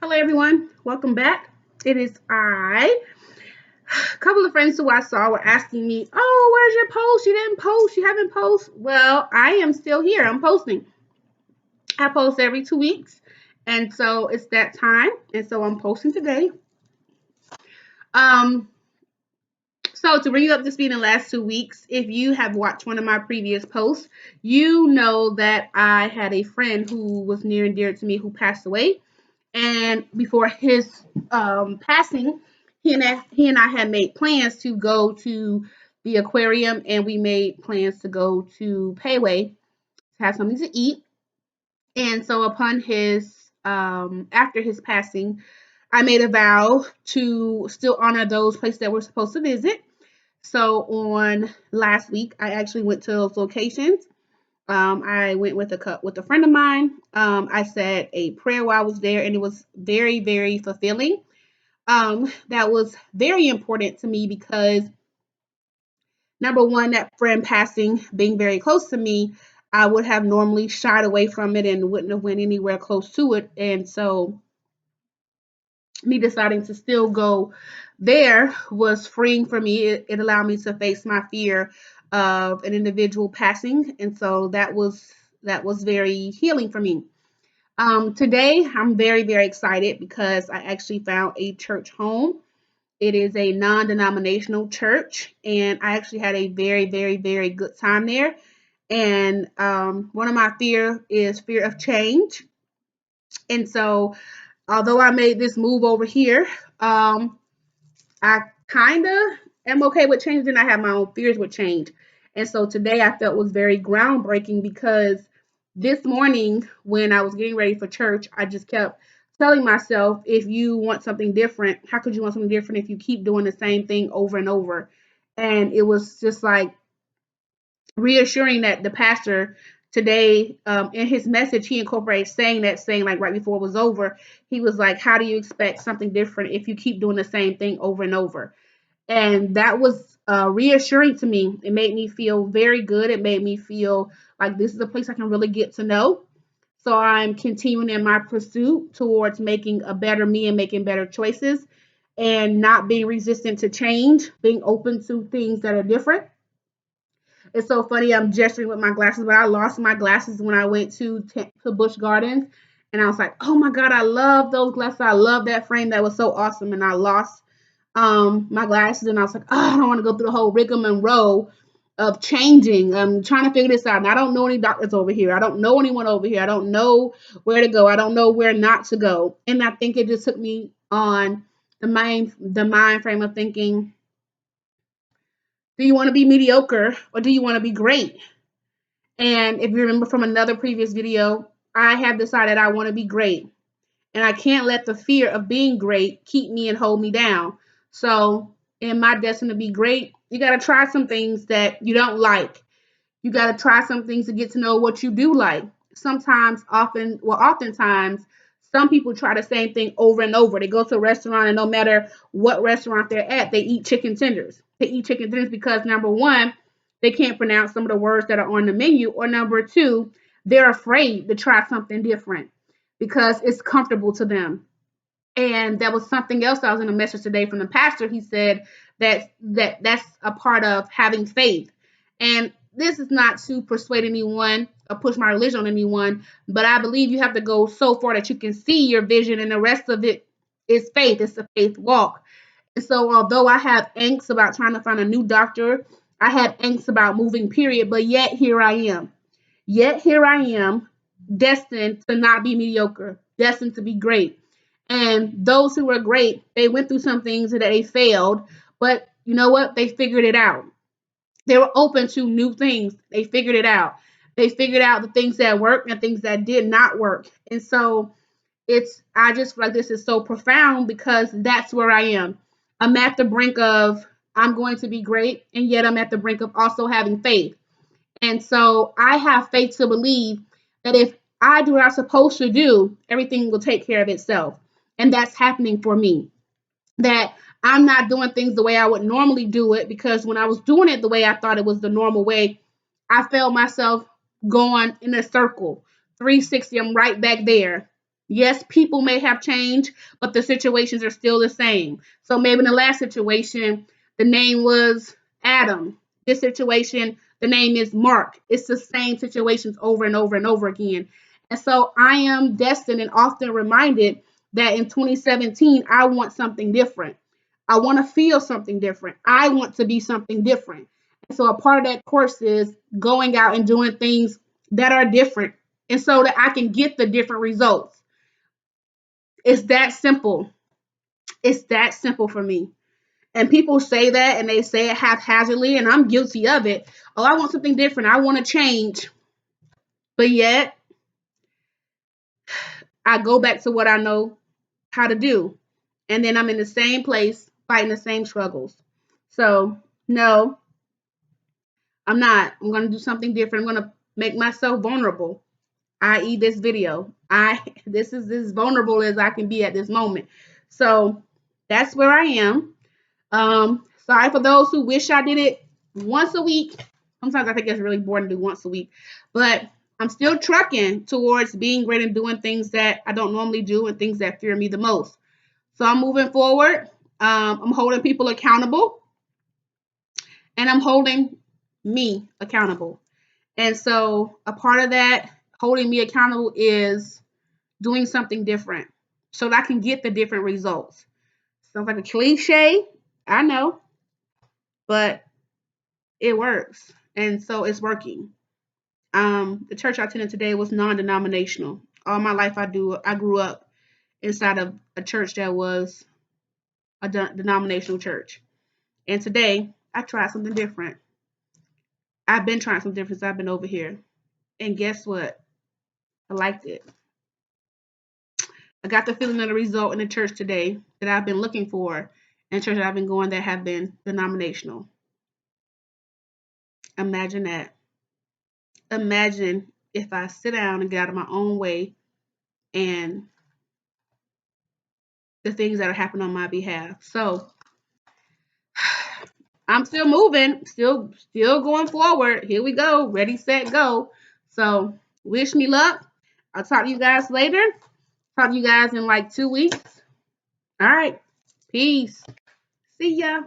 Hello, everyone. Welcome back. It is I. A couple of friends who I saw were asking me, "Oh, where's your post? You didn't post. You haven't posted." Well, I am still here. I'm posting. I post every 2 weeks, and so it's that time. And so I'm posting today. Um, so to bring you up to speed in the last 2 weeks, if you have watched one of my previous posts, you know that I had a friend who was near and dear to me who passed away. And before his passing, he and I had made plans to go to the aquarium, and we made plans to go to Payway to have something to eat. And so, upon his after his passing, I made a vow to still honor those places that we're supposed to visit. So on last week, I actually went to those locations. I went with a friend of mine. I said a prayer while I was there, and it was very, very fulfilling. That was very important to me because number one, that friend passing, being very close to me, I would have normally shied away from it and wouldn't have went anywhere close to it. And so, me deciding to still go there was freeing for me. It allowed me to face my fear of an individual passing, and so that was very healing for me. Today, I'm very, very excited because I actually found a church home. It is a non denominational church, and I actually had a very, very, very good time there. And one of my fear is fear of change. And so, although I made this move over here, I kind of am okay with change, and I have my own fears with change. And so today I felt was very groundbreaking because this morning when I was getting ready for church, I just kept telling myself, if you want something different, how could you want something different if you keep doing the same thing over and over? And it was just like reassuring that the pastor today, in his message, he incorporated saying like right before it was over, he was like, how do you expect something different if you keep doing the same thing over and over? And that was reassuring to me. It made me feel very good. It made me feel like this is a place I can really get to know. So I'm continuing in my pursuit towards making a better me and making better choices and not being resistant to change, being open to things that are different. It's so funny. I'm gesturing with my glasses, but I lost my glasses when I went to Busch Gardens, and I was like, "Oh my God, I love those glasses. I love that frame. That was so awesome." And I lost my glasses, and I was like, "Oh, I don't want to go through the whole rigmarole of changing. I'm trying to figure this out. And I don't know any doctors over here. I don't know anyone over here. I don't know where to go. I don't know where not to go." And I think it just took me on the mind frame of thinking, do you want to be mediocre or do you want to be great? And if you remember from another previous video, I have decided I want to be great. And I can't let the fear of being great keep me and hold me down. So, in my destiny to be great, you got to try some things that you don't like. You got to try some things to get to know what you do like. Oftentimes, some people try the same thing over and over. They go to a restaurant, and no matter what restaurant they're at, they eat chicken tenders. They eat chicken tenders because number one, they can't pronounce some of the words that are on the menu, or number two, they're afraid to try something different because it's comfortable to them. And that was something else. I was in a message today from the pastor. He said that's a part of having faith. And this is not to persuade anyone or push my religion on anyone, but I believe you have to go so far that you can see your vision, and the rest of it is faith. It's a faith walk. And so, although I have angst about trying to find a new doctor, I had angst about moving, period. But yet here I am. Yet here I am, destined to not be mediocre, destined to be great. And those who were great, they went through some things that they failed, but you know what? They figured it out. They were open to new things. They figured it out. They figured out the things that worked and things that did not work. And so I just feel like this is so profound because that's where I am. I'm at the brink of, I'm going to be great, and yet I'm at the brink of also having faith. And so I have faith to believe that if I do what I'm supposed to do, everything will take care of itself. And that's happening for me. That I'm not doing things the way I would normally do it, because when I was doing it the way I thought it was the normal way, I felt myself going in a circle. 360, I'm right back there. Yes, people may have changed, but the situations are still the same. So maybe in the last situation, the name was Adam. This situation, the name is Mark. It's the same situations over and over and over again. And so I am destined and often reminded that in 2017, I want something different. I want to feel something different. I want to be something different. And so a part of that course is going out and doing things that are different. And so that I can get the different results. It's that simple. It's that simple for me. And people say that and they say it haphazardly, and I'm guilty of it. Oh, I want something different. I want to change. But yet, I go back to what I know how to do. And then I'm in the same place, fighting the same struggles. So, no, I'm not. I'm going to do something different. I'm going to make myself vulnerable, i.e., this video. This is as vulnerable as I can be at this moment. So, that's where I am. Sorry for those who wish I did it once a week. Sometimes I think it's really boring to do once a week, but I'm still trucking towards being great and doing things that I don't normally do and things that fear me the most. So I'm moving forward. I'm holding people accountable, and I'm holding me accountable. And so a part of that holding me accountable is doing something different so that I can get the different results. Sounds like a cliche, I know, but it works. And so it's working. The church I attended today was non-denominational. All my life I grew up inside of a church that was a denominational church. And today I tried something different. I've been trying something different since I've been over here. And guess what? I liked it. I got the feeling of the result in the church today that I've been looking for in church that I've been going that have been denominational. Imagine that. Imagine if I sit down and get out of my own way and the things that are happening on my behalf. So I'm still moving, still going forward. Here we go. Ready, set, go. So wish me luck. I'll talk to you guys later. Talk to you guys in like 2 weeks. All right. Peace. See ya.